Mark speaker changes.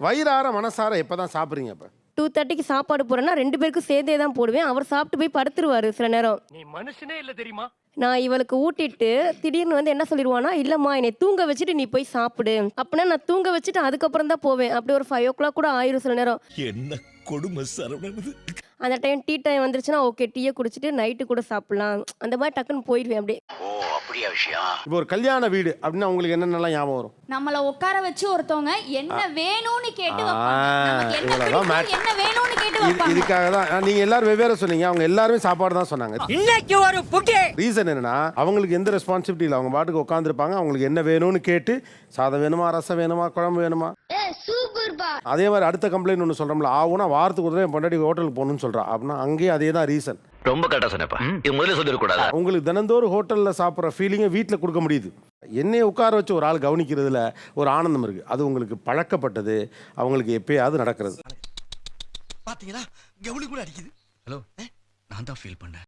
Speaker 1: வயிறார மனசார எப்பதான் சாப்பிடுறீங்க? அப்ப
Speaker 2: 2:30க்கு சாப்பாடு போறேன்னா 2 பேருக்கும் சேர்ந்தே தான் போடுவேன். அவர் சாப்பிட்டு போய் படுத்துருவாரு சில நேரம்.
Speaker 3: நீ மனுஷனே இல்ல தெரியுமா?
Speaker 2: நான் இவளுக்கு ஊட்டிட்டு திடீர்னு வந்து என்ன சொல்லிடுவானா, இல்லம்மா என்னை தூங்க வச்சுட்டு நீ போய் சாப்பிடு. அப்பனா நான் தூங்க வச்சுட்டு அதுக்கப்புறம் தான் போவேன். அப்படி ஒரு 5 o'clock கூட ஆயிரும் சில நேரம்.
Speaker 4: என்ன கொடுமை சரவணன்.
Speaker 2: அந்த டைம் டீ டைம் வந்துருச்சுன்னா ஓகே டீயை குடிச்சிட்டு நைட்டு கூட சாப்பிடலாம். அந்த மாதிரி டக்குன்னு போயிடுவேன் அப்படியே.
Speaker 1: இப்போ ஒரு கல்யாண வீடு அப்படின்னா உங்களுக்கு என்னென்னலாம் ஞாபகம் வரும்?
Speaker 5: நம்மள உட்கார வச்சு ஒருத்தவங்க என்ன வேணும்னு கேட்டு வைப்பாங்க. நமக்கு என்ன
Speaker 1: இவ்வளவுதான்
Speaker 5: பிடிக்கும், என்ன வேணும்னு கேட்டு வைப்பாங்க.
Speaker 1: இதுக்காக தான் நீங்க எல்லாரும் வெவ்வேறு சொன்னீங்க. அவங்க எல்லாருமே சாப்பாடு தான் சொன்னாங்க.
Speaker 3: இன்னைக்கு ஒரு புட்டி.
Speaker 1: ரீசன் என்னன்னா அவங்களுக்கு எந்த ரெஸ்பான்சிபிலிட்டி இல்லை. அவங்க பாட்டுக்கு உட்காந்துருப்பாங்க. அவங்களுக்கு என்ன வேணும்னு கேட்டு சாதம் வேணுமா, ரசம் வேணுமா, குழம்பு வேணுமா. அதே மாதிரி அடுத்த கம்ப்ளைண்ட் ஒன்று சொல்றோம்ல, ஆகுனா வாரத்துக்கு ஒரு தடவை என் பொண்டாட்டி ஹோட்டலுக்கு போகணும்னு சொல்றா அப்படின்னா அங்கேயும் அதே தான் ரீசன்.
Speaker 6: ரொம்ப கரெக்டா சொன்னப்பா. இது முதல்ல சொல்லிடக்கூடாது.
Speaker 1: உங்களுக்கு தினந்தோறும் ஹோட்டல்ல சாப்பிட்ற ஃபீலிங்கை வீட்டில் கொடுக்க முடியுது. என்னைய உட்கார வச்சு ஒரு ஆள் கவனிக்கிறதுல ஒரு ஆனந்தம் இருக்கு. அது உங்களுக்கு பழக்கப்பட்டது, அவங்களுக்கு எப்பயாவது நடக்கிறது.
Speaker 4: பாத்தீங்களா, கவுளி கூட அடிக்குது. ஹலோ, நான் தான் ஃபீல் பண்ணேன்.